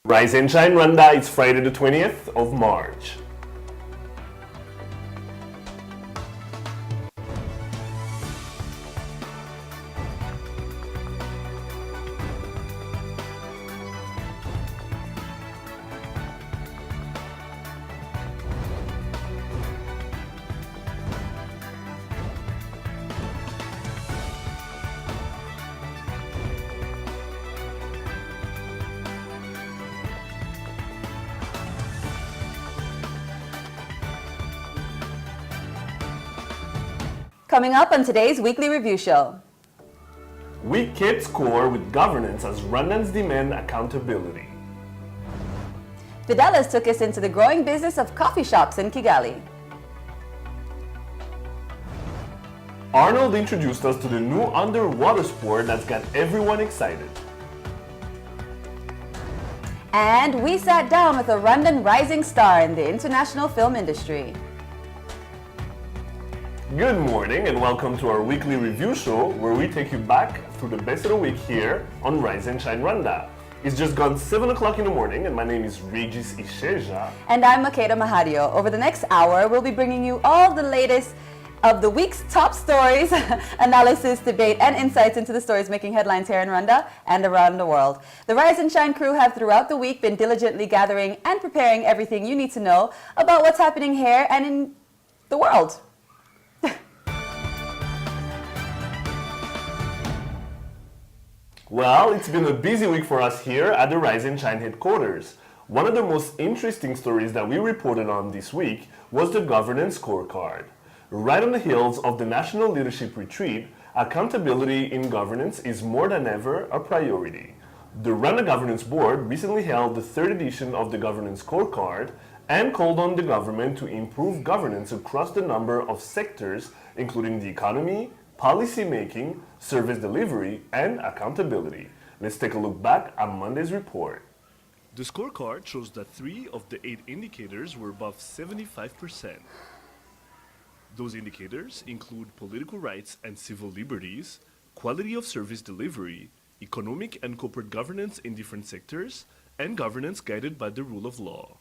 Rise and Shine Rwanda, it's Friday the 20th of March. Coming up on today's weekly review show. We kept score with governance as Rwandans demand accountability. Fidelis took us into the growing business of coffee shops in Kigali. Arnold introduced us to the new underwater sport that's got everyone excited. And we sat down with a Rwandan rising star in the international film industry. Good morning and welcome to our weekly review show where we take you back through the best of the week here on Rise and Shine Rwanda. It's just gone 7 o'clock in the morning and my name is Regis Isheja. And I'm Makeda Mahadio. Over the next hour, we'll be bringing you all the latest of the week's top stories, analysis, debate, and insights into the stories making headlines here in Rwanda and around the world. The Rise and Shine crew have throughout the week been diligently gathering and preparing everything you need to know about what's happening here and in the world. Well, it's been a busy week for us here at the Rise and Shine headquarters. One of the most interesting stories that we reported on this week was the governance scorecard. Right on the heels of the National Leadership Retreat, accountability in governance is more than ever a priority. The Rwanda Governance Board recently held the third edition of the governance scorecard and called on the government to improve governance across the number of sectors, including the economy, policy making, service delivery, and accountability. Let's take a look back at Monday's report. The scorecard shows that 3 of the 8 indicators were above 75%. Those indicators include political rights and civil liberties, quality of service delivery, economic and corporate governance in different sectors, and governance guided by the rule of law.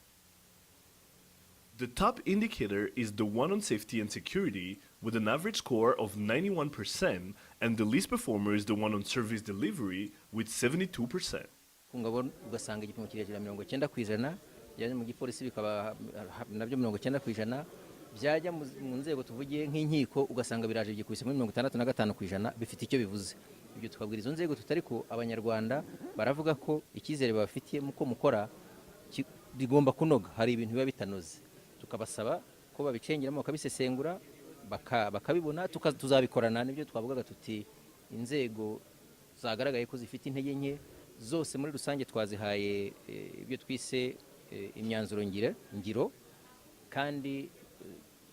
The top indicator is the one on safety and security with an average score of 91%, and the least performer is the one on service delivery with 72%. Ugasanga igipimo kirekire 90%, byajya mu gipolisi bikaba nabyo 90%, byajya mu nzego tuvugiye nk'inkiko ugasanga biraje gikubise muri 65% bifite icyo bivuze. Ibyo tukabwira izo nzego tutari ko abanyarwanda baravuga ko ikizere babafitiye muko mukora bigomba kunoga, hari ibintu biba bitanoze. Tukabasaba ko babicengeramo bakabisesengura bakabibona tuzabikorana n'ibyo twavugaga tuti inzego zagaragaye ko zifite intege nke zose muri rusange twazihaye ibyo twise imyanzuro ngiro kandi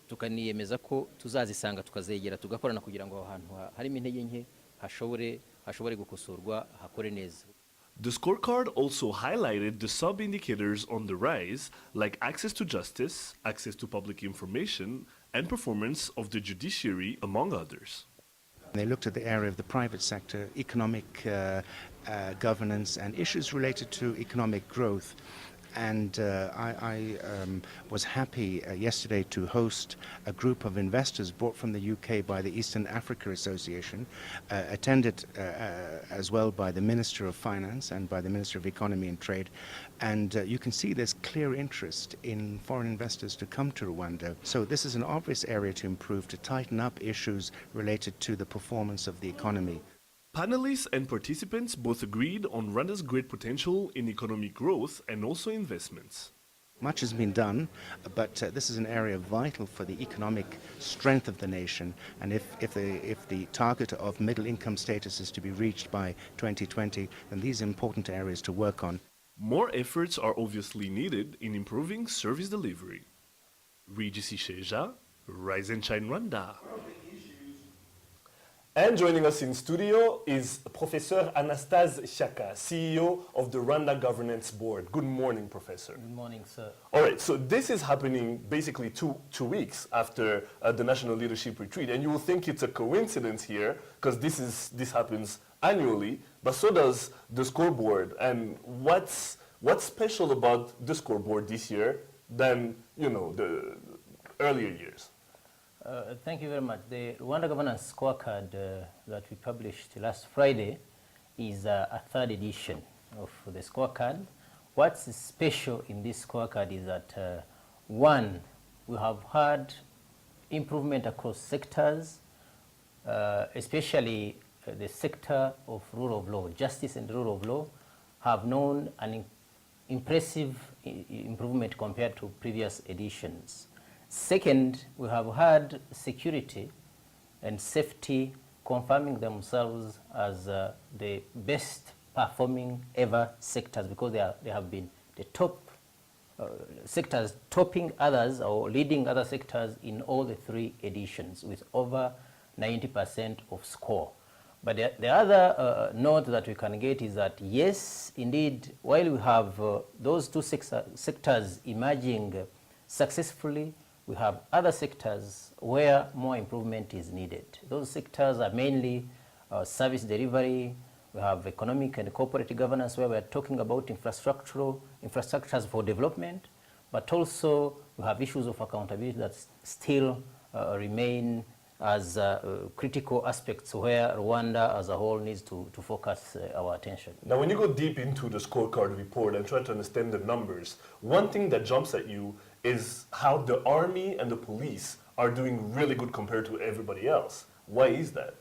tukaniyemeza ko tuzazisanga tukazegera tugakorana kugira ngo ahantu harimo intege nke hashobore gukosorwa hakore neza. The scorecard also highlighted the sub-indicators on the rise, like access to justice, access to public information, and performance of the judiciary, among others. They looked at the area of the private sector, economic governance, and issues related to economic growth. And I was happy yesterday to host a group of investors brought from the UK by the Eastern Africa Association, attended as well by the Minister of Finance and by the Minister of Economy and Trade. And you can see there's clear interest in foreign investors to come to Rwanda. So this is an obvious area to improve, to tighten up issues related to the performance of the economy. Panelists and participants both agreed on Rwanda's great potential in economic growth and also investments. Much has been done, but this is an area vital for the economic strength of the nation. And if the target of middle income status is to be reached by 2020, then these are important areas to work on. More efforts are obviously needed in improving service delivery. Regis Isheja, Rise and Shine Rwanda. And joining us in studio is Professor Anastase Shaka, CEO of the Rwanda Governance Board. Good morning, Professor. Good morning, sir. All right, so this is happening basically two weeks after the National Leadership Retreat, and you will think it's a coincidence here because this happens annually, but so does the scoreboard. And what's What's special about the scoreboard this year than, you know, the earlier years? Thank you very much. The Rwanda Governance Scorecard that we published last Friday is a third edition of the scorecard. What's special in this scorecard is that, one, we have had improvement across sectors, especially the sector of rule of law. Justice and rule of law have known an impressive improvement compared to previous editions. Second, we have had security and safety confirming themselves as the best performing ever sectors, because they have been the top sectors, topping others or leading other sectors in all the three editions with over 90% of score. But the other note that we can get is that, yes, indeed, while we have those two sectors emerging successfully, we have other sectors where more improvement is needed. Those sectors are mainly service delivery. We have economic and corporate governance, where we are talking about infrastructures for development, but also we have issues of accountability that still remain as critical aspects where Rwanda as a whole needs to focus our attention. Now, when you go deep into the scorecard report and try to understand the numbers, one thing that jumps at you is how the army and the police are doing really good compared to everybody else. Why is that?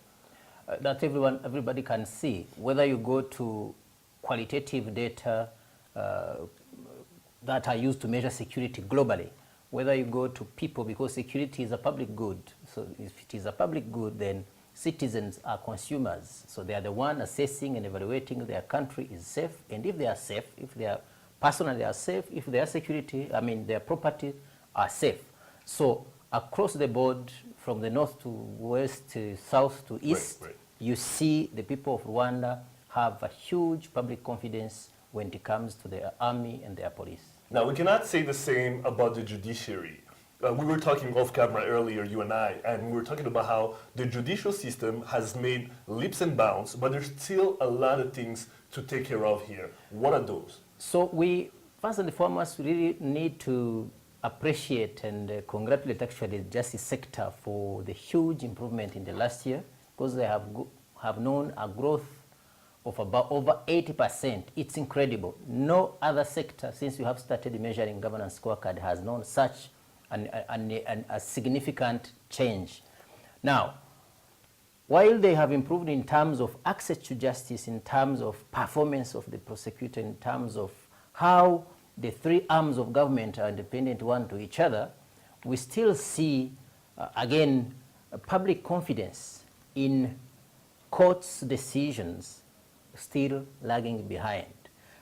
That everybody can see, whether you go to qualitative data that are used to measure security globally, whether you go to people, because security is a public good. So if it is a public good, then citizens are consumers. So they are the one assessing and evaluating their country is safe, and if they are safe, if they are personally are safe, if their security, their property are safe. So across the board, from the north to west to south to east, right. You see the people of Rwanda have a huge public confidence when it comes to their army and their police. Now, we cannot say the same about the judiciary. We were talking off camera earlier, you and I, and we were talking about how the judicial system has made leaps and bounds, but there's still a lot of things to take care of here. What are those? So we, first and foremost, really need to appreciate and congratulate actually the justice sector for the huge improvement in the last year, because they have known a growth of about over 80%. It's incredible. No other sector, since we have started measuring governance scorecard, has known such a significant change. Now, while they have improved in terms of access to justice, in terms of performance of the prosecutor, in terms of how the three arms of government are independent one to each other, we still see, again, public confidence in courts' decisions still lagging behind.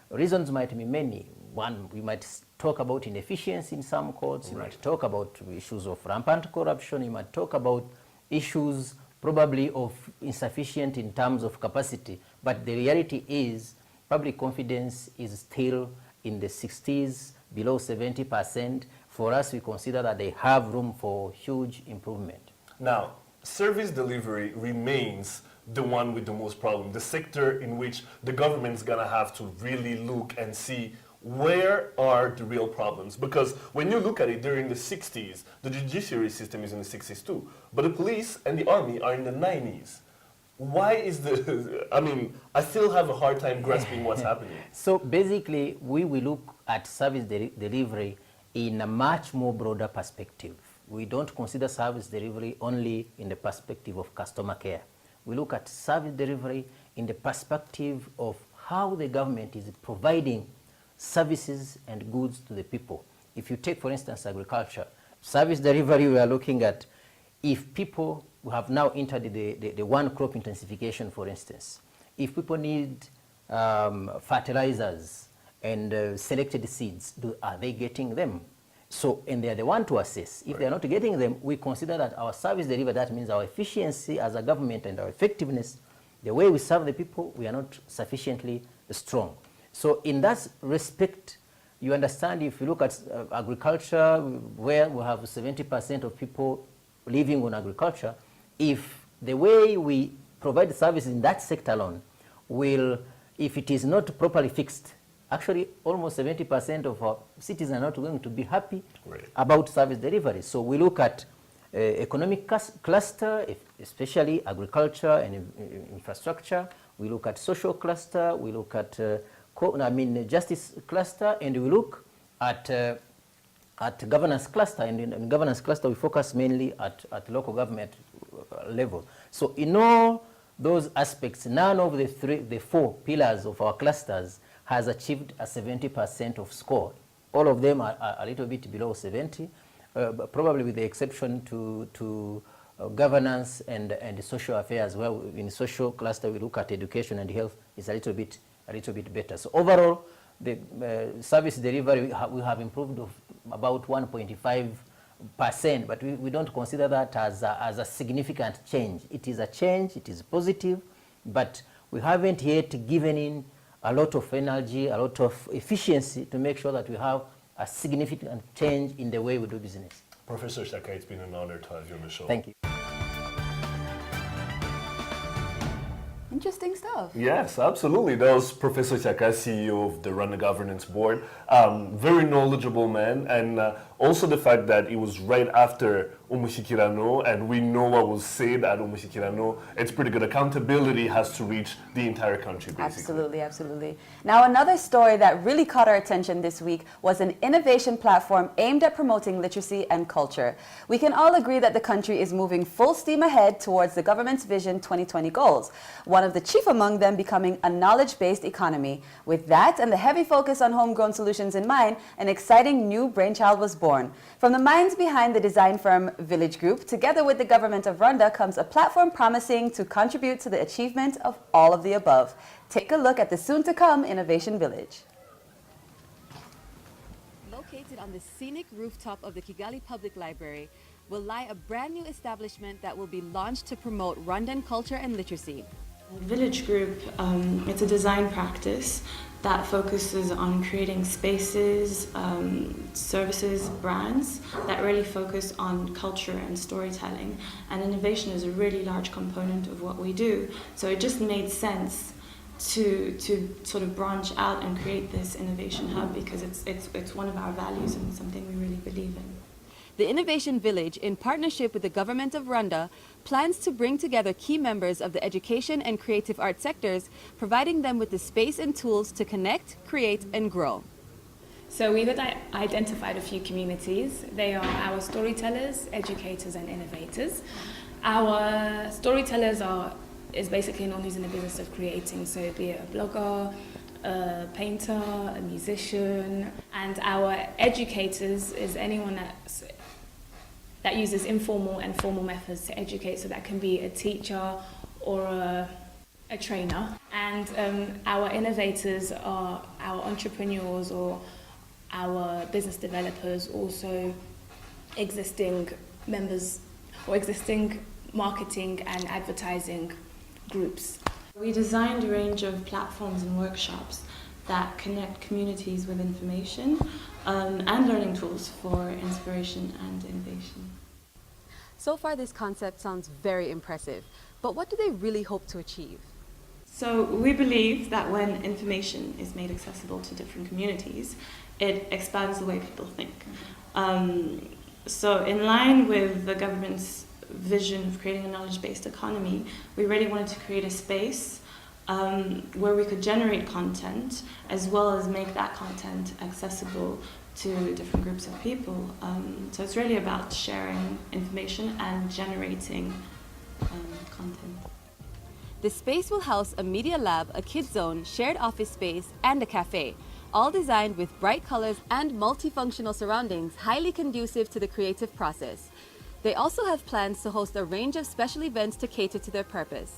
Reasons might be many. One, we might talk about inefficiency in some courts, you might talk about issues of rampant corruption, you might talk about issues probably of insufficient in terms of capacity, but the reality is public confidence is still in the 60s, below 70%. For us, we consider that they have room for huge improvement. Now, service delivery remains the one with the most problem, the sector in which the government's gonna have to really look and see where are the real problems. Because when you look at it during the 60s, the judiciary system is in the 60s too, but the police and the army are in the 90s. Why is I still have a hard time grasping what's happening. So basically, we will look at service delivery in a much more broader perspective. We don't consider service delivery only in the perspective of customer care. We look at service delivery in the perspective of how the government is providing services and goods to the people. If you take, for instance, agriculture, service delivery, we are looking at if people who have now entered the one crop intensification, for instance, if people need fertilizers and selected seeds, are they getting them? So, and they are the one to assess. If they are not getting them, we consider that our service delivery, that means our efficiency as a government and our effectiveness, the way we serve the people, we are not sufficiently strong. So in that respect, you understand, if you look at agriculture, where we have 70% of people living on agriculture, if the way we provide services in that sector alone will, if it is not properly fixed, actually almost 70% of our cities are not going to be happy Right. about service delivery. So we look at economic cluster, especially agriculture and infrastructure. We look at social cluster. We look at justice cluster, and we look at governance cluster. And in governance cluster, we focus mainly at local government level. So in all those aspects, none of the four pillars of our clusters has achieved a 70% of score. All of them are a little bit below 70, but probably with the exception to governance and social affairs. Well, in social cluster, we look at education and health is a little bit better. So overall, the service delivery we have improved of about 1.5%, but we don't consider that as a significant change. It is a change, it is positive, but we haven't yet given in a lot of energy, a lot of efficiency to make sure that we have a significant change in the way we do business. Professor Shaka, it's been an honor to have you on the show. Thank you. Interesting stuff. Yes, absolutely. That was Professor Shaka, CEO of the Rwanda Governance Board. Very knowledgeable man, and also the fact that it was right after Umushikirano, and we know what was said at Umushikirano. It's pretty good. Accountability has to reach the entire country, basically. Absolutely, absolutely. Now, another story that really caught our attention this week was an innovation platform aimed at promoting literacy and culture. We can all agree that the country is moving full steam ahead towards the government's Vision 2020 goals, one of the chief among them becoming a knowledge-based economy. With that and the heavy focus on homegrown solutions in mind, an exciting new brainchild was born. From the minds behind the design firm Village Group, together with the government of Rwanda, comes a platform promising to contribute to the achievement of all of the above. Take a look at the soon-to-come Innovation Village. Located on the scenic rooftop of the Kigali Public Library will lie a brand new establishment that will be launched to promote Rwandan culture and literacy. Village Group, it's a design practice that focuses on creating spaces, services, brands that really focus on culture and storytelling. And innovation is a really large component of what we do. So it just made sense to sort of branch out and create this innovation hub because it's one of our values and something we really believe in. The Innovation Village, in partnership with the government of Rwanda, plans to bring together key members of the education and creative art sectors, providing them with the space and tools to connect, create, and grow. So we've identified a few communities. They are our storytellers, educators, and innovators. Our storytellers is basically anyone who's in the business of creating, so be it a blogger, a painter, a musician, and our educators is anyone that uses informal and formal methods to educate, so that can be a teacher or a trainer. And our innovators are our entrepreneurs or our business developers, also existing members or existing marketing and advertising groups. We designed a range of platforms and workshops that connect communities with information and learning tools for inspiration and innovation. So far, this concept sounds very impressive, but what do they really hope to achieve? So we believe that when information is made accessible to different communities, it expands the way people think. So in line with the government's vision of creating a knowledge-based economy, we really wanted to create a space where we could generate content as well as make that content accessible to different groups of people. So it's really about sharing information and generating content. The space will house a media lab, a kids zone, shared office space, and a cafe, all designed with bright colors and multifunctional surroundings, highly conducive to the creative process. They also have plans to host a range of special events to cater to their purpose.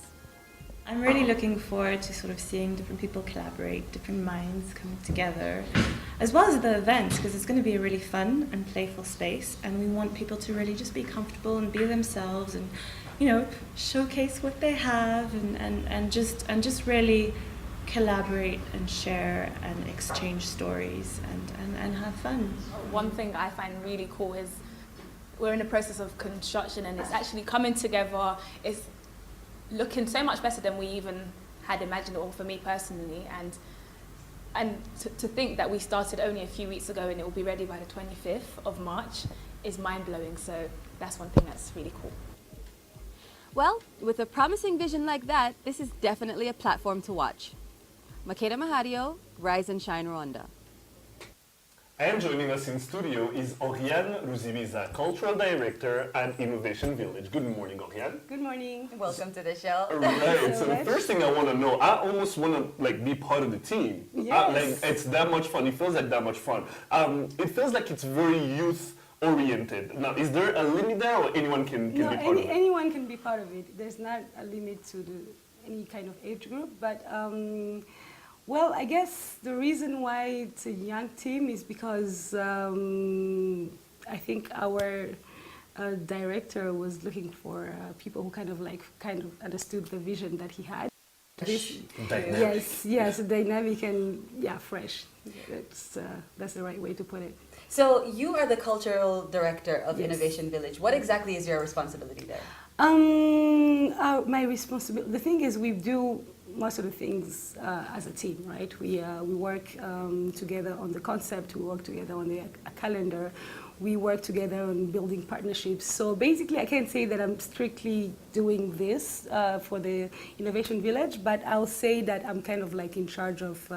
I'm really looking forward to sort of seeing different people collaborate, different minds come together, as well as the events, because it's going to be a really fun and playful space, and we want people to really just be comfortable and be themselves and, you know, showcase what they have and just really collaborate and share and exchange stories and have fun. One thing I find really cool is we're in the process of construction and it's actually coming together. It's looking so much better than we even had imagined, or for me personally, and And to think that we started only a few weeks ago and it will be ready by the 25th of March is mind-blowing. So that's one thing that's really cool. Well, with a promising vision like that, this is definitely a platform to watch. Makeda Mahadio, Rise and Shine Rwanda. And joining us in studio is Oriane Ruzibiza, Cultural Director at Innovation Village. Good morning, Oriane. Good morning. Welcome to the show. Right. So the first thing I want to know, I almost want to be part of the team. Yes. It's that much fun. It feels like that much fun. It feels like it's very youth oriented. Now, is there a limit there, or anyone can be part of it? Anyone can be part of it. There's not a limit to any kind of age group, but well, I guess the reason why it's a young team is because I think our director was looking for people who kind of understood the vision that he had. Dynamic. Yes, dynamic and fresh. That's the right way to put it. So you are the cultural director of Innovation Village. What exactly is your responsibility there? My responsibility. The thing is, we do most of the things as a team, right? We work together on the concept. We work together on the calendar. We work together on building partnerships. So basically, I can't say that I'm strictly doing this for the Innovation Village, but I'll say that I'm kind of like in charge of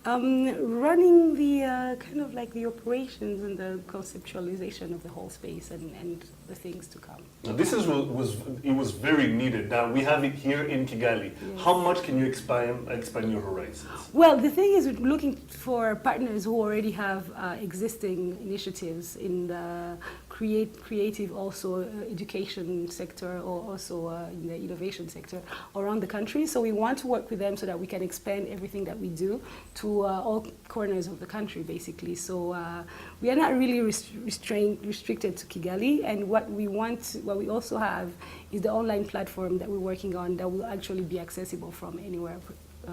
running the kind of like the operations and the conceptualization of the whole space and the things to come. Now, this was very needed. Now we have it here in Kigali. Yes. How much can you expand your horizons? Well, the thing is, we're looking for partners who already have existing initiatives in the creative, also education sector, or also in the innovation sector around the country. So we want to work with them so that we can expand everything that we do to all corners of the country, basically. So we are not really restricted to Kigali, and what we also have is the online platform that we're working on that will actually be accessible from anywhere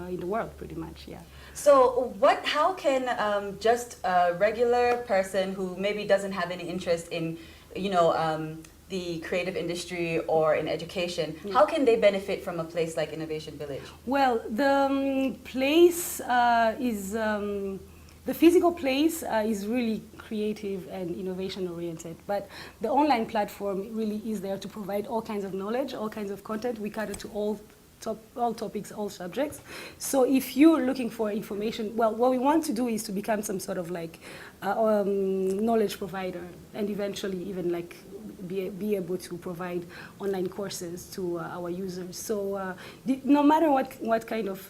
in the world, pretty much, yeah. So how can just a regular person who maybe doesn't have any interest in, the creative industry or in education, how can they benefit from a place like Innovation Village? Well, the place the physical place is really creative and innovation oriented, but the online platform really is there to provide all kinds of knowledge, all kinds of content. We cater to all topics, all subjects. So if you're looking for information, well, what we want to do is to become some sort of like knowledge provider, and eventually even like be able to provide online courses to our users. So no matter what kind of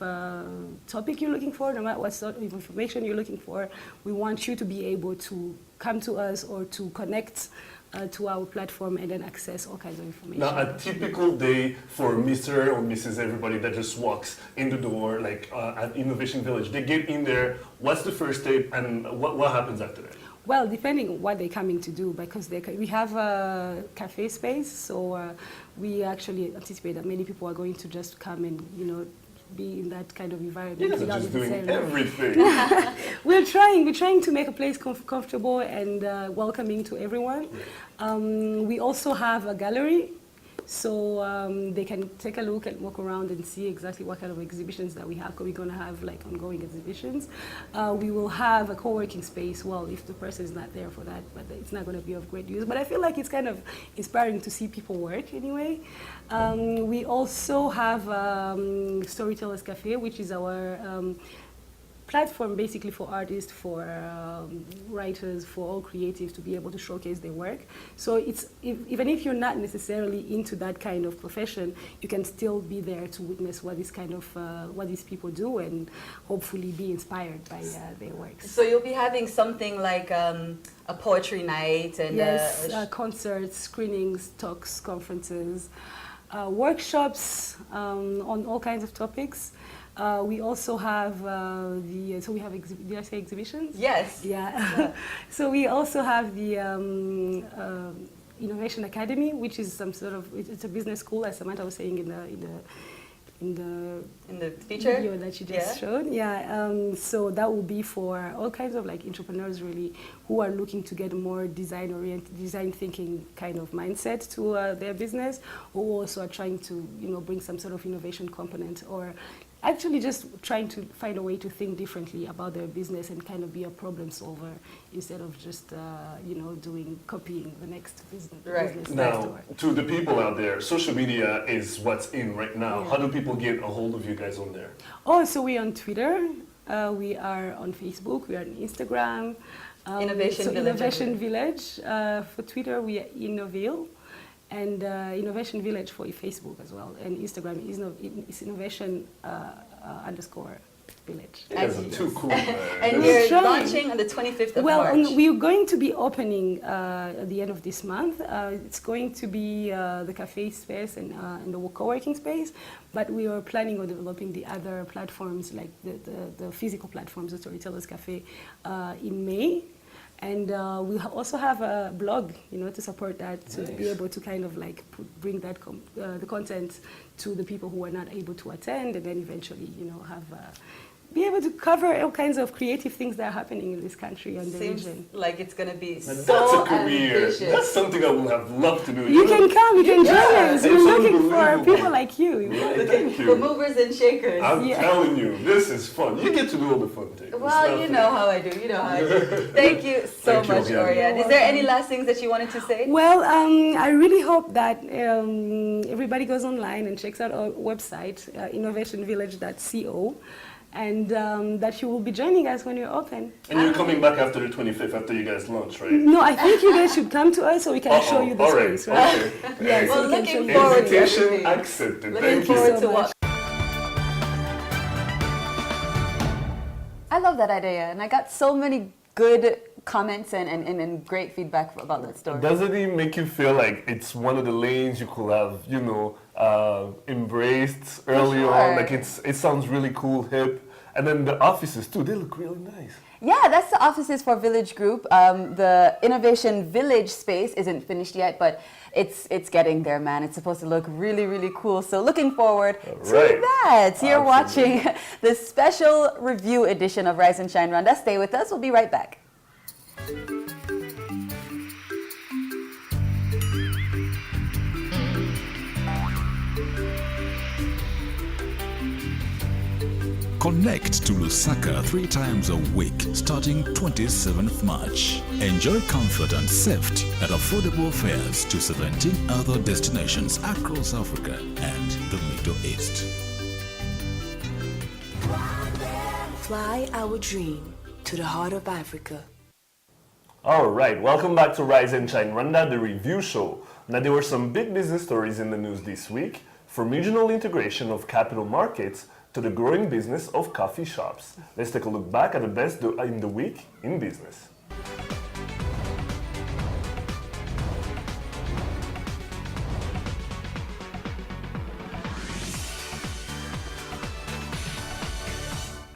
topic you're looking for, no matter what sort of information you're looking for, we want you to be able to come to us or to connect to our platform and then access all kinds of information. Now, a typical day for Mr. or Mrs. everybody that just walks in the door, like at Innovation Village, they get in there, what's the first step, and what happens after that? Well, depending on what they're coming to do, because we have a cafe space, so we actually anticipate that many people are going to just come and, be in that kind of environment. You guys are just doing everything. We're trying to make a place comfortable and welcoming to everyone. We also have a gallery, so they can take a look and walk around and see exactly what kind of exhibitions that we have. We're going to have like ongoing exhibitions. We will have a co-working space. Well, if the person is not there for that, but it's not going to be of great use. But I feel like it's kind of inspiring to see people work anyway. We also have Storytellers Cafe, which is our platform basically for artists, for writers, for all creatives to be able to showcase their work. So even if you're not necessarily into that kind of profession, you can still be there to witness what these people do and hopefully be inspired by their works. So you'll be having something like a poetry night and yes, concerts, screenings, talks, conferences, workshops on all kinds of topics. We also have did I say exhibitions? Yes. Yeah. So we also have the Innovation Academy, which is some sort of, it's a business school, as Samantha was saying in the feature video that you just showed. Yeah. So that will be for all kinds of like entrepreneurs really who are looking to get a more design thinking kind of mindset to their business, or also are trying to bring some sort of innovation component or actually just trying to find a way to think differently about their business and kind of be a problem solver instead of just, copying the next business next Now, door. to the people out there, social media is what's in right now. Yeah. How do people get a hold of you guys on there? Oh, so we're on Twitter, we are on Facebook, we are on Instagram. Innovation Village. Innovation Village. For Twitter, we are Innoville. And Innovation Village for Facebook as well. And Instagram is innovation _ village. You guys are too cool, man. And We're you're trying. launching on the 25th of March. Well, we're going to be opening at the end of this month. It's going to be the cafe space and the co-working space, but we are planning on developing the other platforms, like the physical platforms, the Storytellers Cafe, in May. And we also have a blog, to support that, to be able to kind of like bring that the content to the people who are not able to attend, and then eventually, be able to cover all kinds of creative things that are happening in this country and the Seems region. like it's going to be That's so a career. ambitious. That's something I would have loved to do. You can come, you can join us. It's We're looking for unbelievable. people like you. Thank For you. movers and shakers. I'm Yeah. telling you, this is fun. You get to do all the fun things. It's Well, not you fair. know how I do. You know how I do. Thank you so Thank you much, again. Oriane. Is there any last things that you wanted to say? Well, I really hope that everybody goes online and checks out our website, innovationvillage.co, and that you will be joining us when you're open. And you're coming back after the 25th, after you guys launch, right? No, I think you guys should come to us so we can show you the all right. space, right? Okay. Yes, Well, we can looking show you. forward to Invitation everything. accepted. Looking Thank you. forward so to much. what. I love that idea, and I got so many good comments and great feedback about that story. Doesn't it make you feel like it's one of the lanes you could have, embraced early sure. on? Like it sounds really cool, hip. And then the offices too, they look really nice. Yeah, that's the offices for Village Group. The Innovation Village space isn't finished yet, but it's getting there, man. It's supposed to look really, really cool. So looking forward to Right. that. You're Absolutely. watching the special review edition of Rise and Shine Rwanda. Stay with us. We'll be right back. Connect to Lusaka 3 times a week starting 27th March. Enjoy comfort and safety at affordable fares to 17 other destinations across Africa and the Middle East. Fly our dream to the heart of Africa. All right, welcome back to Rise and Shine Rwanda, the review show. Now, there were some big business stories in the news this week, from regional integration of capital markets to the growing business of coffee shops. Let's take a look back at the best in the week in business.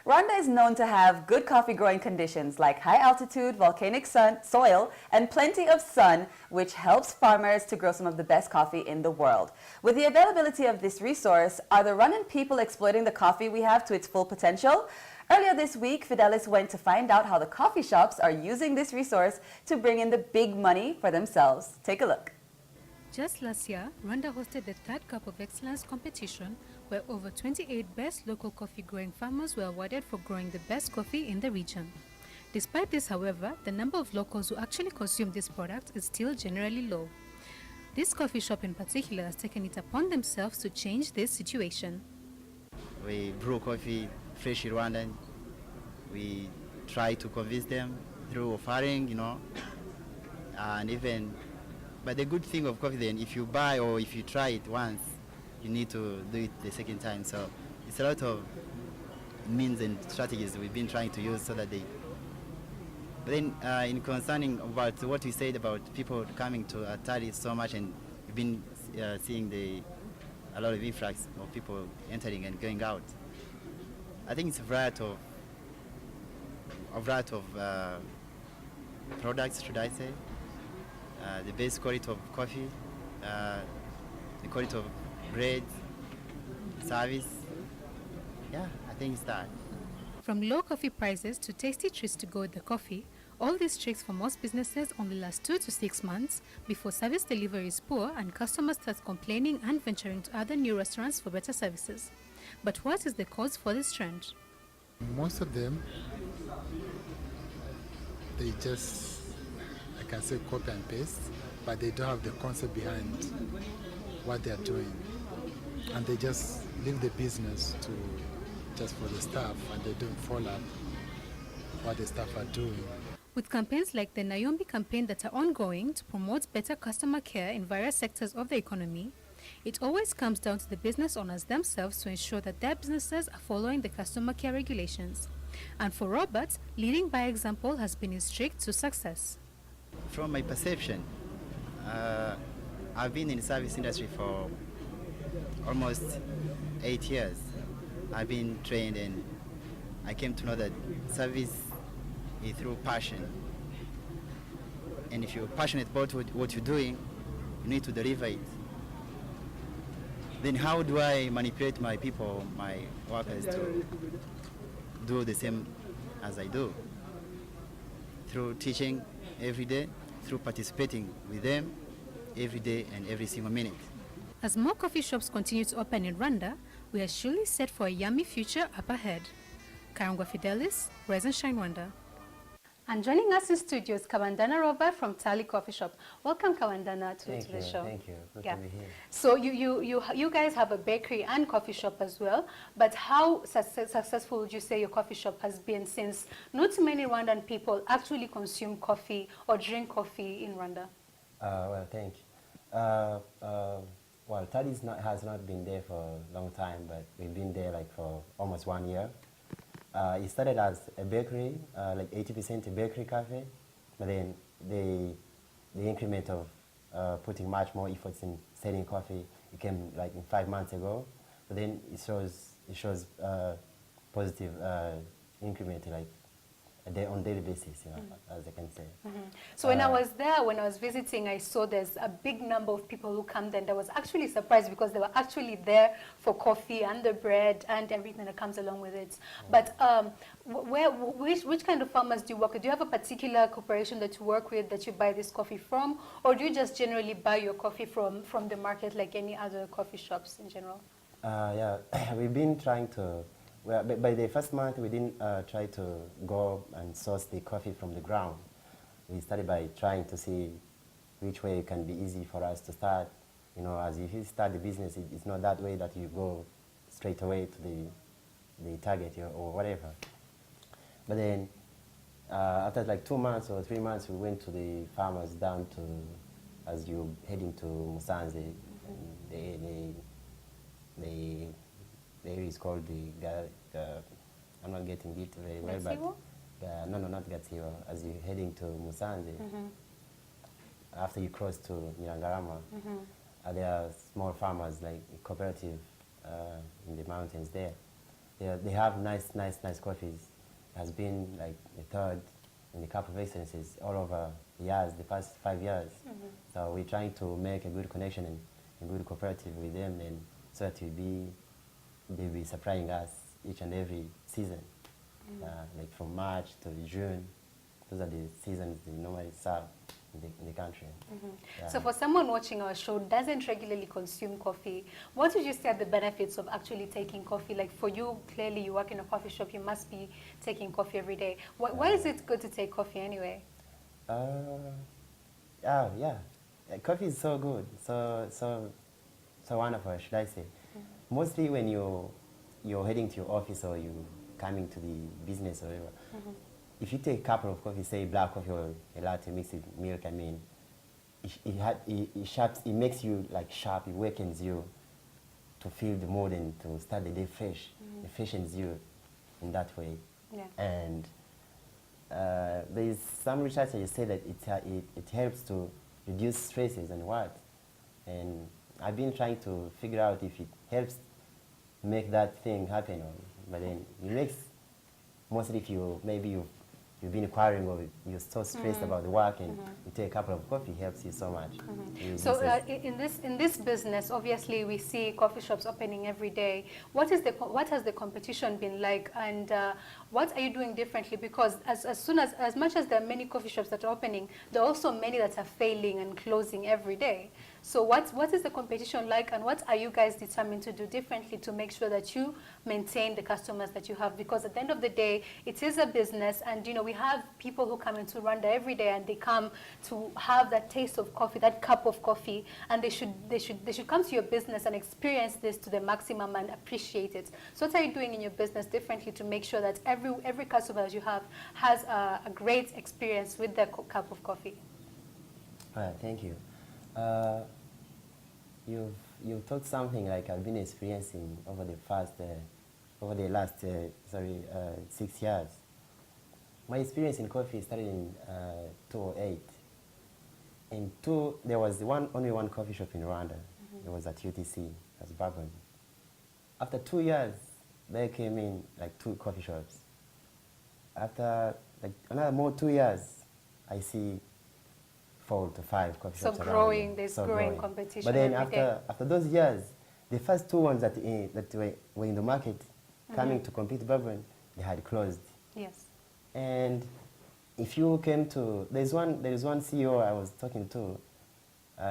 Rwanda is known to have good coffee growing conditions like high altitude, volcanic soil, and plenty of sun, which helps farmers to grow some of the best coffee in the world. With the availability of this resource, are the Rwandan people exploiting the coffee we have to its full potential? Earlier this week, Fidelis went to find out how the coffee shops are using this resource to bring in the big money for themselves. Take a look. Just last year, Rwanda hosted the third Cup of Excellence competition, where over 28 best local coffee growing farmers were awarded for growing the best coffee in the region. Despite this, however, the number of locals who actually consume this product is still generally low. This coffee shop in particular has taken it upon themselves to change this situation. We brew coffee fresh Rwandan. We try to convince them through offering, and even. But the good thing of coffee then, if you buy or if you try it once, you need to do it the second time. So it's a lot of means and strategies we've been trying to use so that they. But then in concerning about what we said about people coming to Atari so much, and we've been seeing a lot of influx of people entering and going out. I think it's a variety of products, should I say. The best quality of coffee, the quality of bread, service. Yeah, I think it's that. From low coffee prices to tasty treats to go with the coffee, all these tricks for most businesses only last 2 to 6 months before service delivery is poor and customers start complaining and venturing to other new restaurants for better services. But what is the cause for this trend? Most of them, they just, I can say, copy and paste, but they don't have the concept behind what they're doing. And they just leave the business to just for the staff, and they don't follow up what the staff are doing. With campaigns like the Nayombi campaign that are ongoing to promote better customer care in various sectors of the economy, it always comes down to the business owners themselves to ensure that their businesses are following the customer care regulations. And for Robert, leading by example has been his trick to success. From my perception, I've been in the service industry for almost 8 years. I've been trained, and I came to know that service is through passion. And if you're passionate about what you're doing, you need to deliver it. Then how do I manipulate my people, my workers, to do the same as I do? Through teaching every day, through participating with them every day and every single minute. As more coffee shops continue to open in Rwanda, we are surely set for a yummy future up ahead. Karangwa Fidelis, Rise and Shine Rwanda. And joining us in studio is Kawandana Robert from Tali Coffee Shop. Welcome, Kawandana, to the show. Thank you. Good to be here. So you guys have a bakery and coffee shop as well, but how successful would you say your coffee shop has been, since not too many Rwandan people actually consume coffee or drink coffee in Rwanda? Well, thank you. Well, Tali has not been there for a long time, but we've been there like for almost 1 year. It started as a bakery, like 80% a bakery cafe, but then the increment of putting much more efforts in selling coffee, it came like in 5 months ago. But then it shows positive increment, like on daily basis, you know, as I can say. So when I was there, when I was visiting, I saw there's a big number of people who come there, and I was actually surprised because they were actually there for coffee and the bread and everything that comes along with it. But which kind of farmers do you work with? Do you have a particular corporation that you work with that you buy this coffee from, or do you just generally buy your coffee from the market like any other coffee shops in general? Yeah, we've been trying to. Well, by the first month, we didn't try to go and source the coffee from the ground. We started by trying to see which way it can be easy for us to start. You know, as if you start the business, it's not that way that you go straight away to the target, you know, or whatever. But then, after like 2 months or 3 months, we went to the farmers down to, as you're heading to Musanze, the area is called I'm not getting it very well, but no, not Gatsiwa. As you're heading to Musanze, after you cross to Nyirangarama, there are small farmers like cooperative in the mountains there. They have nice coffees. It has been like the third in the Cup of Excellences all over the years, the past 5 years. So we're trying to make a good connection and a good cooperative with them, and so that they'll be supplying us each and every season, like from March to June. Those are the seasons they normally serve in the country. So for someone watching our show doesn't regularly consume coffee, what would you say are the benefits of actually taking coffee? Like for you, clearly you work in a coffee shop, you must be taking coffee every day. Why is it good to take coffee anyway? Yeah, coffee is so good, so wonderful, should I say. Mostly when you're heading to your office or you're coming to the business or whatever, if you take a cup of coffee, say black coffee or a latte mixed with milk, I mean, it makes you like sharp, it wakens you to feel the mood and to start the day fresh. It freshens you in that way. Yeah. And there is some research that you say that it helps to reduce stresses and what. And I've been trying to figure out if it helps make that thing happen, but then it makes, mostly if you've been inquiring or you're so stressed about the work, and you take a couple of coffee, helps you so much. So in this business, obviously we see coffee shops opening every day. What has the competition been like, and what are you doing differently? Because as much as there are many coffee shops that are opening, there are also many that are failing and closing every day. So what is the competition like, and what are you guys determined to do differently to make sure that you maintain the customers that you have? Because at the end of the day, it is a business, and you know, we have people who come into Rwanda every day, and they come to have that taste of coffee, that cup of coffee, and they should come to your business and experience this to the maximum and appreciate it. So what are you doing in your business differently to make sure that every customer that you have has a great experience with their cup of coffee? All right, thank you. You've talked something like I've been experiencing over the last 6 years. My experience in coffee started in 2008. There was only one coffee shop in Rwanda. It was at UTC, as Bourbon. After 2 years, there came in like 2 coffee shops. After like another more 2 years, I see 4 to 5 coffee shops around. There's growing competition. But then after those years, the first 2 ones that were in the market coming to compete Bourbon, they had closed. Yes. And if you came to, there is one CEO I was talking to.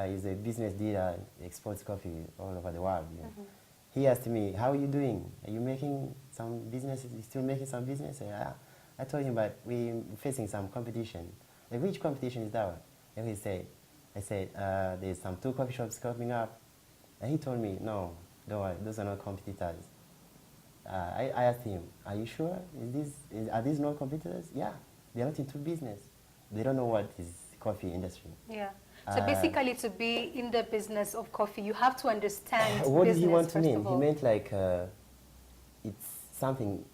He's a business dealer, exports coffee all over the world. You know. He asked me, "How are you doing? Are you making some business? Are you still making some business?" I told him, "But we're facing some competition." Like, which competition is that one? And I said, "There's some 2 coffee shops coming up." And he told me, "No, don't worry, those are not competitors." I asked him, "Are you sure? Are these not competitors?" Yeah, they're not into business. They don't know what is coffee industry. Yeah. So basically, to be in the business of coffee, you have to understand what business, did he want to first mean? of all. He meant like it's something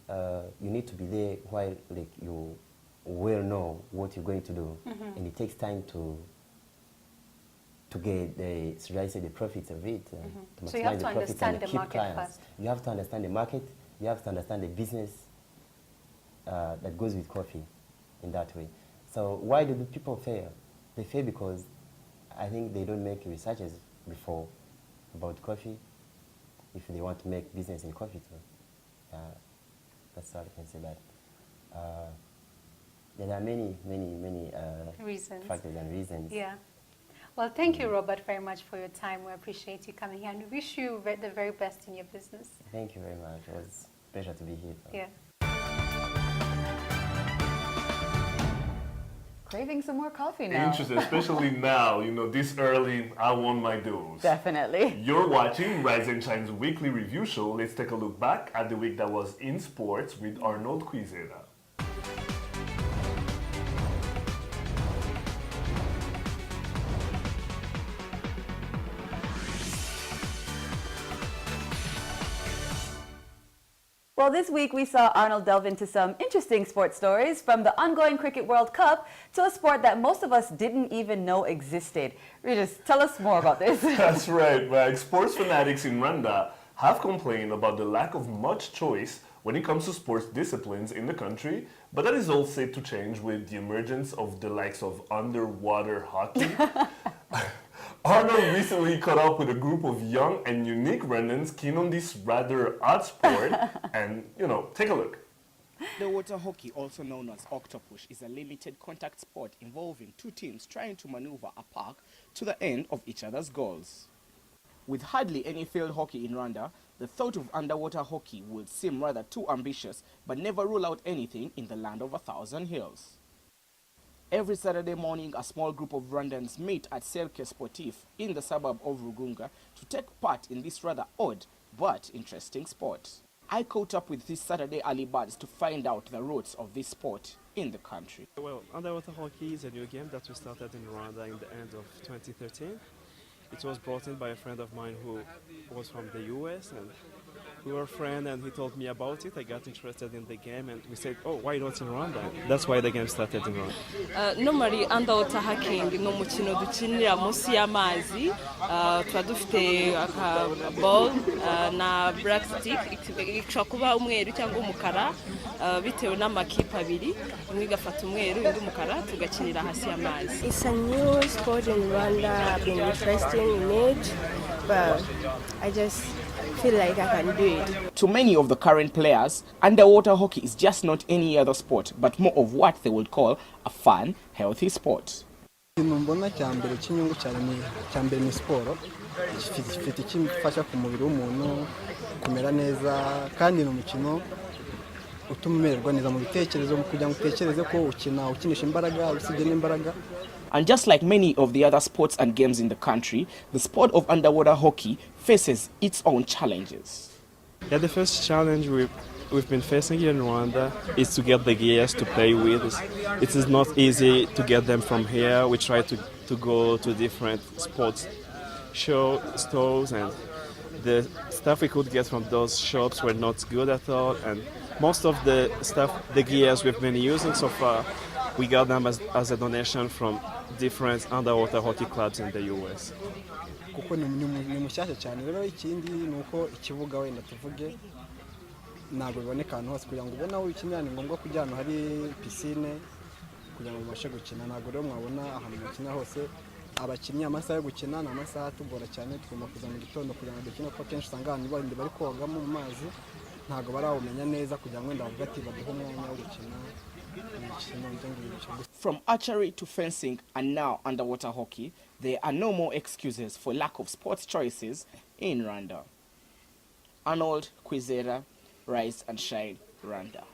you need to be there while like you will know what you're going to do, and it takes time to get the profits of it, to maximize So you have to the profits understand and the keep market clients. first. You have to understand the market. You have to understand the business that goes with coffee in that way. So why do the people fail? They fail because I think they don't make researches before about coffee if they want to make business in coffee too. That's all I can say. But there are many reasons. factors and reasons. Yeah. Well, thank you, Robert, very much for your time. We appreciate you coming here, and we wish you the very best in your business. Thank you very much. It was a pleasure to be here. Yeah. Craving some more coffee now. Interesting, especially now, you know, this early, I want my dose. Definitely. You're watching Rise and Shine's weekly review show. Let's take a look back at the week that was in sports with Arnold Quizera. Well, this week we saw Arnold delve into some interesting sports stories, from the ongoing Cricket World Cup to a sport that most of us didn't even know existed. Regis, tell us more about this. That's right, Mike. Sports fanatics in Rwanda have complained about the lack of much choice when it comes to sports disciplines in the country, but that is all set to change with the emergence of the likes of underwater hockey. Arnold recently caught up with a group of young and unique Rwandans keen on this rather odd sport, and, you know, take a look. The water hockey, also known as octopus, is a limited contact sport involving 2 teams trying to maneuver a puck to the end of each other's goals. With hardly any field hockey in Rwanda, the thought of underwater hockey would seem rather too ambitious, but never rule out anything in the land of 1,000 hills. Every Saturday morning, a small group of Rwandans meet at Cercle Sportif in the suburb of Rugunga to take part in this rather odd but interesting sport. I caught up with these Saturday early birds to find out the roots of this sport in the country. Well, underwater hockey is a new game that we started in Rwanda in the end of 2013. It was brought in by a friend of mine who was from the US, and we were friends, and he told me about it. I got interested in the game, and we said, oh, why not in Rwanda? That's why the game started in Rwanda. Normally, underwater hacking ni umukino dukinira munsi y'amazi. Tuba dufite ball na black stick, ishobora kuba umweru cyangwa umukara bitewe n'amakipe abiri. Imwe igafata umweru, indi umukara, tugakinira hasi y'amazi. It's a new sport in Rwanda. I've been interested in it, but I just feel like I can do it. To many of the current players, underwater hockey is just not any other sport, but more of what they would call a fun, healthy sport. ikintu mbona cya mbere cy'inyungu cya mbere ni siporo gifite ikimfasha ku mubiri w'umuntu kumera neza kandi ni umukino utuma umererwa neza mu bitekerezo kugira ngo utekereze ko ukinisha imbaraga usibye n'imbaraga. And just like many of the other sports and games in the country, the sport of underwater hockey faces its own challenges. Yeah, the first challenge we've been facing here in Rwanda is to get the gears to play with. It is not easy to get them from here. We try to go to different sports stores, and the stuff we could get from those shops were not good at all. And most of the gears we've been using so far, we got them as a donation from different underwater hockey clubs in the US. Kuko ni mushyashya cyane rero ikindi nuko ikibuga wenda tuvuge ntabwo biboneka ahantu hose kugira ngo ubone aho ukinira ni ngombwa kujya ahantu hari pisine kugira ngo ubashe gukina ntabwo rero mwabona ahantu mukinira hose abakinnyi amasaha yo gukina ni amasaha atugora cyane tugomba kuza mu gitondo kugira ngo dukine kuko kenshi usanga abantu bari kogamo mu mazi ntabwo barawumenya neza kugira ngo wenda bavuga ati baduhe umwanya wo gukina. From archery to fencing and now underwater hockey, there are no more excuses for lack of sports choices in Rwanda. Arnold Kwizera, Rise and Shine, Rwanda.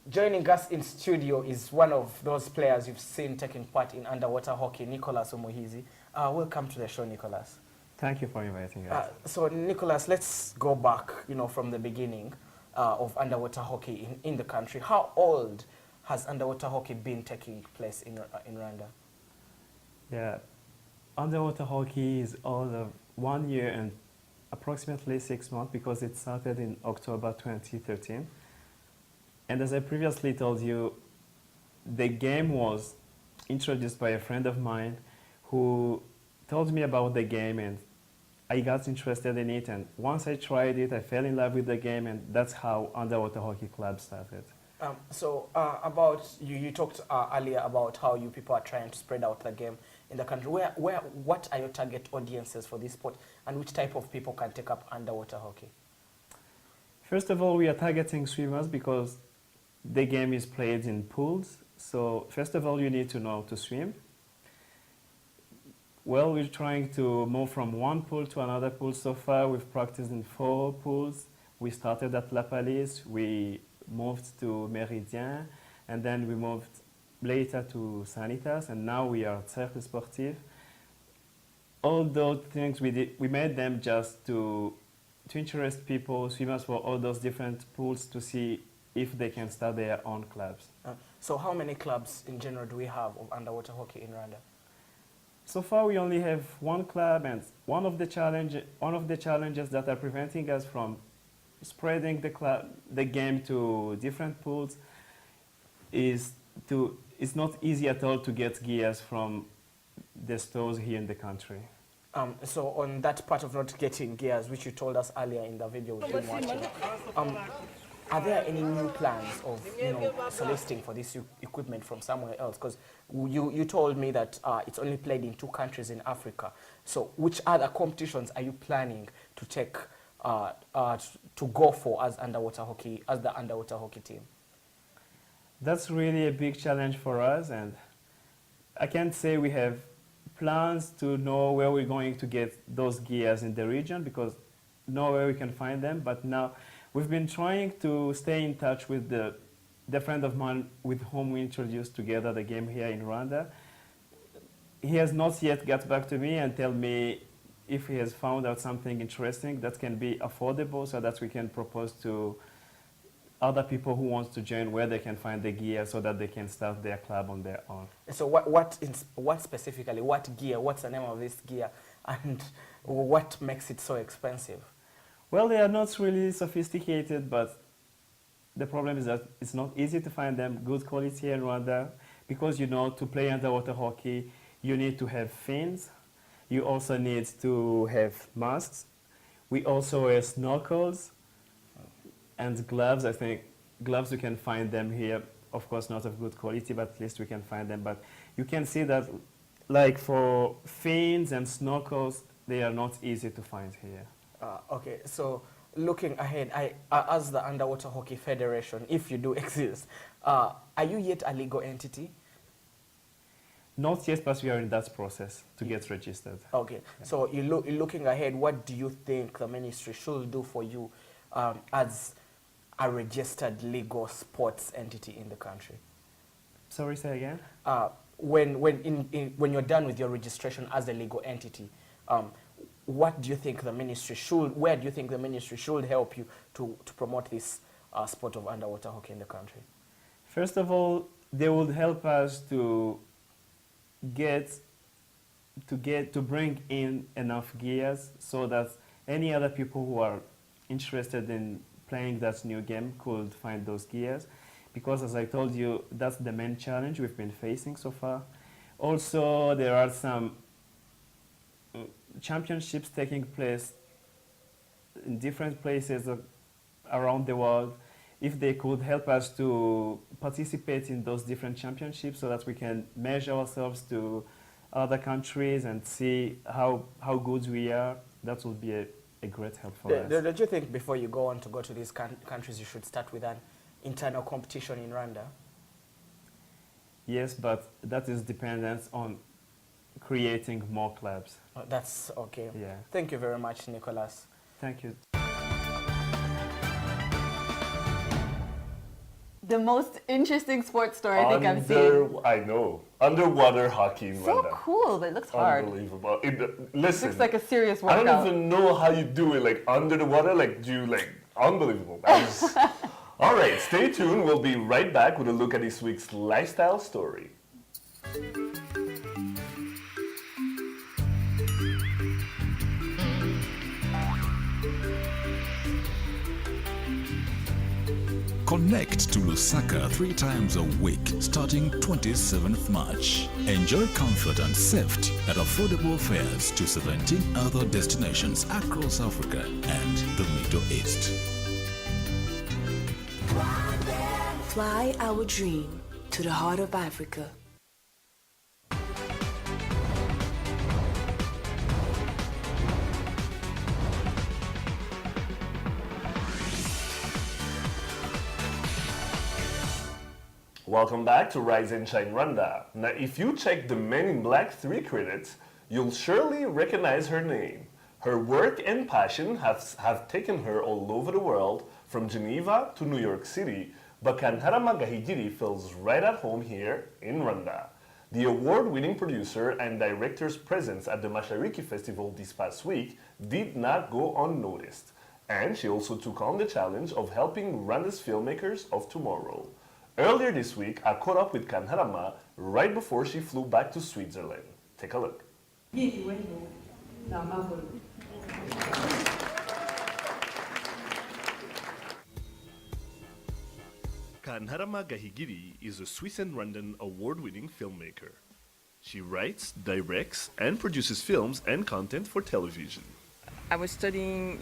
Joining us in studio is one of those players you've seen taking part in underwater hockey, Nicholas Omuhizi. Welcome to the show, Nicholas. Thank you for inviting us. So, Nicholas, let's go back, from the beginning of underwater hockey in the country. How old has underwater hockey been taking place in Rwanda? Yeah, underwater hockey is all of 1 year and approximately 6 months because it started in October 2013. And as I previously told you, the game was introduced by a friend of mine who told me about the game, and I got interested in it, and once I tried it, I fell in love with the game, and that's how Underwater Hockey Club started. About you talked earlier about how you people are trying to spread out the game in the country. What are your target audiences for this sport, and which type of people can take up underwater hockey? First of all, we are targeting swimmers because the game is played in pools. So first of all, you need to know how to swim. Well, we're trying to move from one pool to another pool. So far, we've practiced in 4 pools. We started at La Palisse, we moved to Méridien, and then we moved later to Sanitas, and now we are at Cercle Sportif. All those things we did, we made them just to interest people, swimmers for all those different pools to see if they can start their own clubs. So how many clubs in general do we have of underwater hockey in Rwanda? So far, we only have 1 club, and one of the challenges that are preventing us from spreading the game to different pools is it's not easy at all to get gears from the stores here in the country. So on that part of not getting gears, which you told us earlier in the video we've been watching, are there any new plans of soliciting for this equipment from somewhere else? Because you told me that it's only played in 2 countries in Africa. So which other competitions are you planning to take to go for as the underwater hockey team? That's really a big challenge for us, and I can't say we have plans to know where we're going to get those gears in the region because nowhere we can find them. But now we've been trying to stay in touch with the friend of mine with whom we introduced together the game here in Rwanda. He has not yet got back to me and tell me if he has found out something interesting that can be affordable so that we can propose to other people who want to join where they can find the gear so that they can start their club on their own. So what specifically, what gear, what's the name of this gear, and what makes it so expensive? Well, they are not really sophisticated, but the problem is that it's not easy to find them good quality in Rwanda because, to play underwater hockey, you need to have fins. You also need to have masks. We also wear snorkels and gloves. I think gloves, we can find them here. Of course, not of good quality, but at least we can find them. But you can see that, like for fins and snorkels, they are not easy to find here. Okay, so looking ahead, as the Underwater Hockey Federation, if you do exist, are you yet a legal entity? Not yet, but we are in that process to get registered. Okay, so you're looking ahead. What do you think the ministry should do for you as a registered legal sports entity in the country? Sorry, say again? When you're done with your registration as a legal entity, what do you think the ministry should, where do you think the ministry should help you to promote this sport of underwater hockey in the country? First of all, they would help us to bring in enough gears so that any other people who are interested in playing that new game could find those gears. Because as I told you, that's the main challenge we've been facing so far. Also, there are some championships taking place in different places around the world. If they could help us to participate in those different championships so that we can measure ourselves to other countries and see how good we are, that would be a great help for us. Don't you think before you go on to go to these countries, you should start with an internal competition in Rwanda? Yes, but that is dependent on creating more clubs. Oh, that's okay. Yeah. Thank you very much, Nicholas. Thank you. The most interesting sports story I think I've seen. I know. Underwater hockey in So Rwanda. cool, but it looks hard. Unbelievable. Listen. Looks like a serious I workout. don't even know how you do it, like under the water, like do you like unbelievable. All right, stay tuned. We'll be right back with a look at this week's lifestyle story. Connect to Lusaka 3 times a week starting 27th March. Enjoy comfort and safety at affordable fares to 17 other destinations across Africa and the Middle East. Fly our dream to the heart of Africa. Welcome back to Rise and Shine Rwanda. Now, if you check the Men in Black 3 credits, you'll surely recognize her name. Her work and passion have taken her all over the world, from Geneva to New York City, but Kantarama Gahigiri feels right at home here in Rwanda. The award-winning producer and director's presence at the Mashariki Festival this past week did not go unnoticed, and she also took on the challenge of helping Rwanda's filmmakers of tomorrow. Earlier this week, I caught up with Kantarama right before she flew back to Switzerland. Take a look. Kantarama Gahigiri is a Swiss and Rwandan award-winning filmmaker. She writes, directs, and produces films and content for television. I was studying,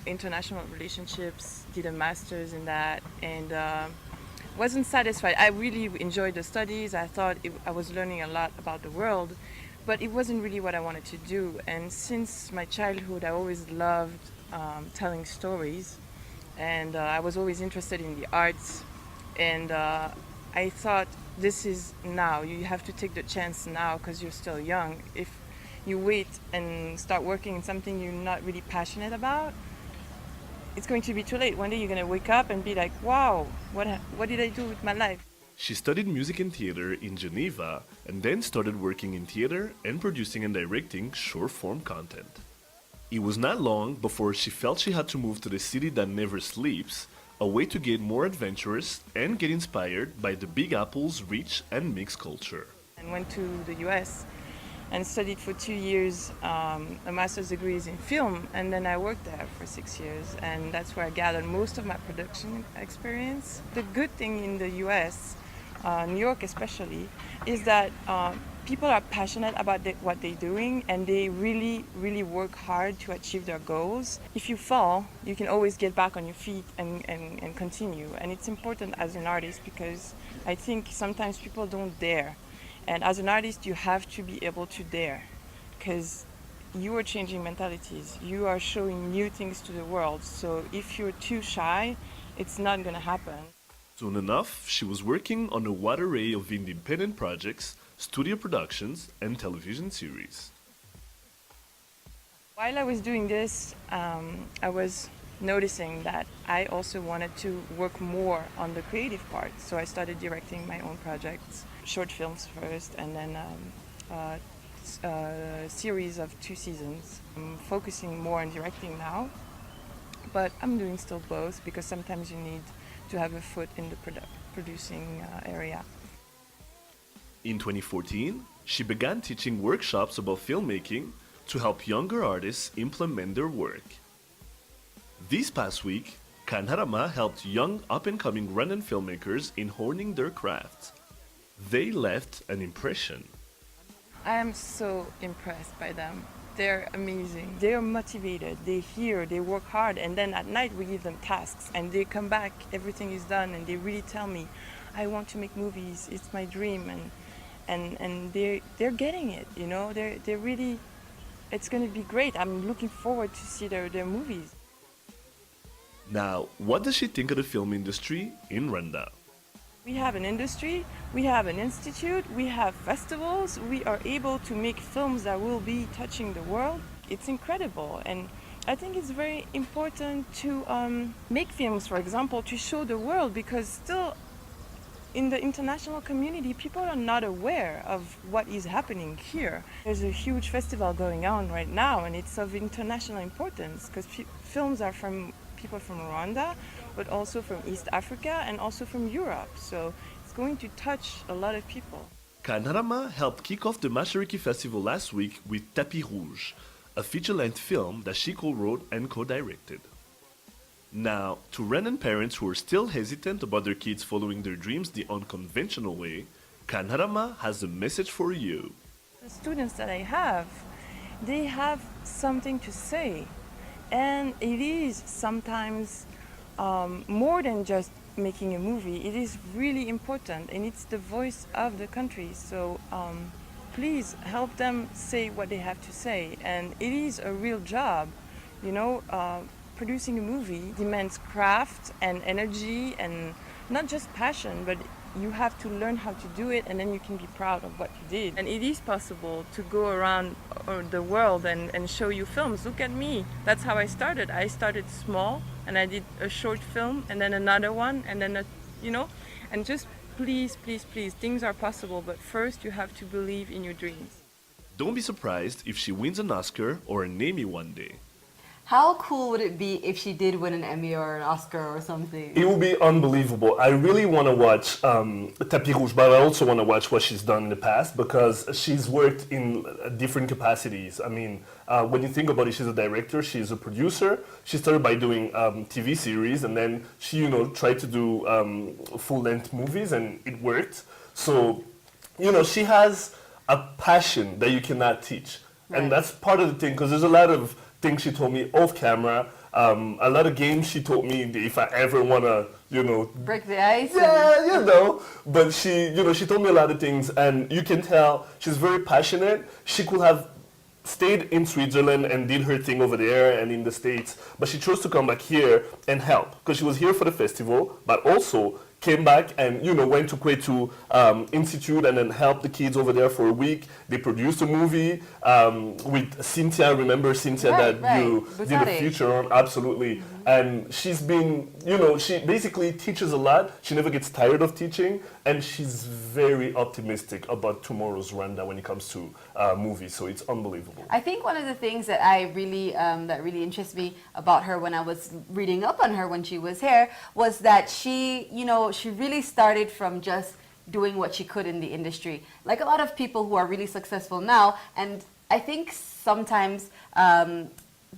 international relationships, did a master's in that, and wasn't satisfied. I really enjoyed the studies. I thought I was learning a lot about the world, but it wasn't really what I wanted to do. And since my childhood, I always loved telling stories, and I was always interested in the arts. And I thought, this is now. You have to take the chance now because you're still young. If you wait and start working in something you're not really passionate about, it's going to be too late. One day you're going to wake up and be like, wow, what did I do with my life? She studied music and theater in Geneva and then started working in theater and producing and directing short-form content. It was not long before she felt she had to move to the city that never sleeps, a way to get more adventurous and get inspired by the Big Apple's rich and mixed culture. And went to the US and studied for 2 years a master's degree in film, and then I worked there for 6 years, and that's where I gathered most of my production experience. The good thing in the US, New York especially, is that people are passionate about what they're doing, and they really, really work hard to achieve their goals. If you fall, you can always get back on your feet and continue. And it's important as an artist because I think sometimes people don't dare. And as an artist, you have to be able to dare because you are changing mentalities. You are showing new things to the world. So if you're too shy, it's not going to happen. Soon enough, she was working on a wide array of independent projects, studio productions, and television series. While I was doing this, I was noticing that I also wanted to work more on the creative part. So I started directing my own projects, short films first, and then a series of 2 seasons. I'm focusing more on directing now, but I'm doing still both because sometimes you need to have a foot in the producing area. In 2014, she began teaching workshops about filmmaking to help younger artists implement their work. This past week, Kanharama helped young up-and-coming Rwandan filmmakers in honing their craft. They left an impression. I am so impressed by them. They're amazing. They're motivated. They hear, they work hard, and then at night we give them tasks and they come back, everything is done, and they really tell me, I want to make movies, it's my dream, and they're getting it, you know, they're really, it's going to be great. I'm looking forward to see their movies. Now, what does she think of the film industry in Rwanda? We have an industry, we have an institute, we have festivals, we are able to make films that will be touching the world. It's incredible, and I think it's very important to make films, for example, to show the world, because still in the international community, people are not aware of what is happening here. There's a huge festival going on right now, and it's of international importance because films are from people from Rwanda, but also from East Africa and also from Europe. So it's going to touch a lot of people. Kanharama helped kick off the Mashariki Festival last week with Tapis Rouge, a feature-length film that she co-wrote and co-directed. Now, to Rwandan parents who are still hesitant about their kids following their dreams the unconventional way, Kanharama has a message for you. The students that I have, they have something to say. And it is sometimes more than just making a movie. It is really important, and it's the voice of the country. So please help them say what they have to say. And it is a real job, you know. Producing a movie demands craft and energy and not just passion, but you have to learn how to do it, and then you can be proud of what you did. And it is possible to go around the world and show you films. Look at me. That's how I started. I started small, and I did a short film, and then another one, and then, you know, and just please, please, please, things are possible, but first you have to believe in your dreams. Don't be surprised if she wins an Oscar or an Emmy one day. How cool would it be if she did win an Emmy or an Oscar or something? It would be unbelievable. I really want to watch Tapis Rouge, but I also want to watch what she's done in the past because she's worked in different capacities. I mean, when you think about it, she's a director, she's a producer. She started by doing TV series, and then she, you know, tried to do full-length movies, and it worked. So, you know, she has a passion that you cannot teach. Right. And that's part of the thing, because there's a lot of things she told me off camera, a lot of games she told me if I ever want to, you know, break the ice. Yeah, you know. But she, you know, she told me a lot of things, and you can tell she's very passionate. She could have stayed in Switzerland and did her thing over there and in the States, but she chose to come back here and help because she was here for the festival, but also came back and, you know, went to Kwetu Institute and then helped the kids over there for a week. They produced a movie with Cynthia. Remember Cynthia that you did a feature on? Absolutely. Mm-hmm. And she's been, you know, she basically teaches a lot. She never gets tired of teaching, and she's very optimistic about tomorrow's Rwanda when it comes to movies. So it's unbelievable. I think one of the things that I really that really interests me about her when I was reading up on her when she was here was that she, you know, she really started from just doing what she could in the industry. Like a lot of people who are really successful now, and I think sometimes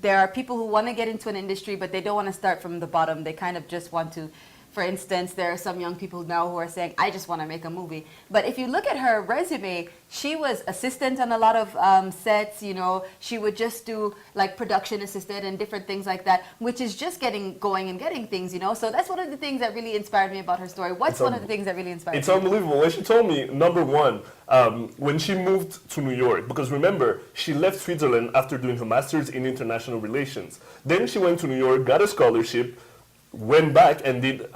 there are people who want to get into an industry, but they don't want to start from the bottom. They kind of just want to, for instance, there are some young people now who are saying, I just want to make a movie. But if you look at her resume, she was assistant on a lot of sets, you know, she would just do like production assistant and different things like that, which is just getting going and getting things, you know. So that's one of the things that really inspired me about her story. What's one of the things that really inspired you? It's unbelievable. When she told me, number one, when she moved to New York, because remember, she left Switzerland after doing her master's in international relations. Then she went to New York, got a scholarship, went back and did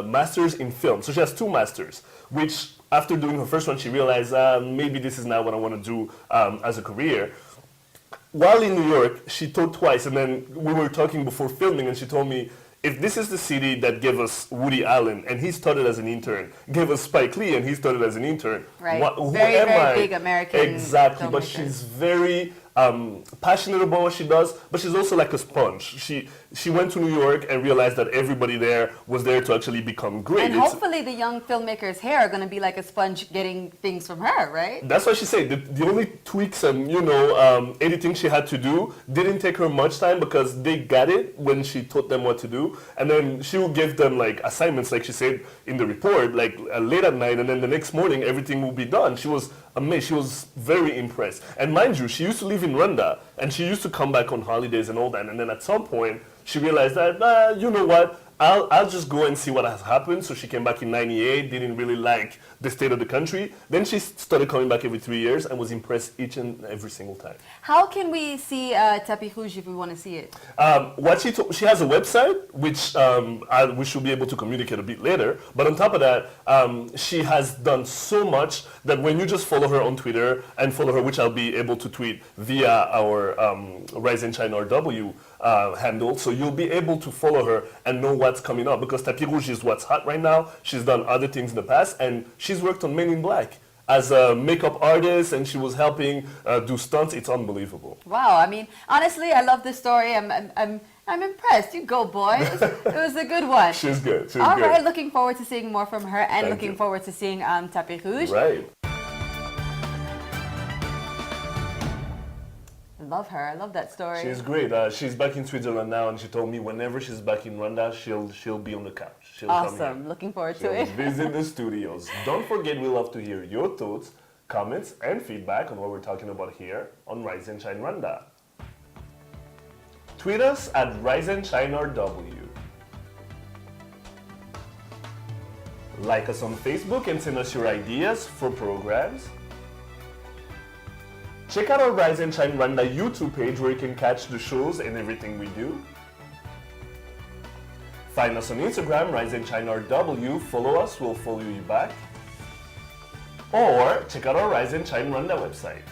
masters in film. So she has 2 masters, which after doing her first one, she realized maybe this is not what I want to do as a career. While in New York, she told twice, and then we were talking before filming, and she told me, if this is the city that gave us Woody Allen, and he started as an intern, gave us Spike Lee, and he started as an intern. Right. Who very, am very I? big American Exactly, but filmmakers. she's very passionate about what she does, but she's also like a sponge. She went to New York and realized that everybody there was there to actually become great. And hopefully the young filmmakers here are going to be like a sponge getting things from her, right? That's what she said. The only tweaks and, editing she had to do didn't take her much time because they got it when she taught them what to do. And then she would give them like assignments, like she said in the report, like late at night, and then the next morning everything will be done. She was amazed. She was very impressed. And mind you, she used to live in Rwanda, and she used to come back on holidays and all that. And then at some point, she realized that, you know what, I'll just go and see what has happened. So she came back in '98, didn't really like the state of the country. Then she started coming back every 3 years and was impressed each and every single time. How can we see Tapis Rouge if we want to see it? What she has a website, which we should be able to communicate a bit later. But on top of that, she has done so much that when you just follow her on Twitter and follow her, which I'll be able to tweet via our Rise and Shine RW handle, so you'll be able to follow her and know what's coming up, because Tapis Rouge is what's hot right now. She's done other things in the past, and she's worked on Men in Black as a makeup artist, and she was helping do stunts. It's unbelievable. Wow, I mean, honestly, I love this story. I'm impressed. You go, boy. It was a good one. She's good. All right, looking forward to seeing more from her, and looking forward to seeing Tapis Rouge. Right. Love her. I love that story. She's great. She's back in Switzerland now, and she told me whenever she's back in Rwanda, she'll be on the couch. She'll come here. Awesome. Looking forward to She'll it. visit the studios. Don't forget, we love to hear your thoughts, comments, and feedback on what we're talking about here on Rise and Shine Rwanda. Tweet us at Rise and Shine RW. Like us on Facebook and send us your ideas for programs. Check out our Rise and Shine Rwanda YouTube page where you can catch the shows and everything we do. Find us on Instagram, Rise and Shine RW. Follow us, we'll follow you back. Or check out our Rise and Shine Rwanda website.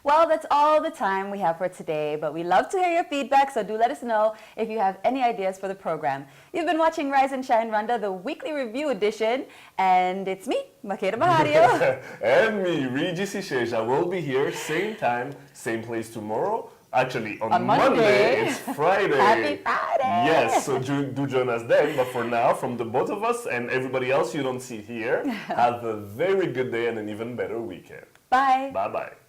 Well, that's all the time we have for today, but we love to hear your feedback, so do let us know if you have any ideas for the program. You've been watching Rise and Shine Rwanda, the weekly review edition, and it's me, Makeda Bahario. And me, Regis Isheja, will be here same time, same place tomorrow. Actually, on Monday, it's Friday. Happy Friday! Yes, so do join us then. But for now, from the both of us and everybody else you don't see here, have a very good day and an even better weekend. Bye. Bye-bye.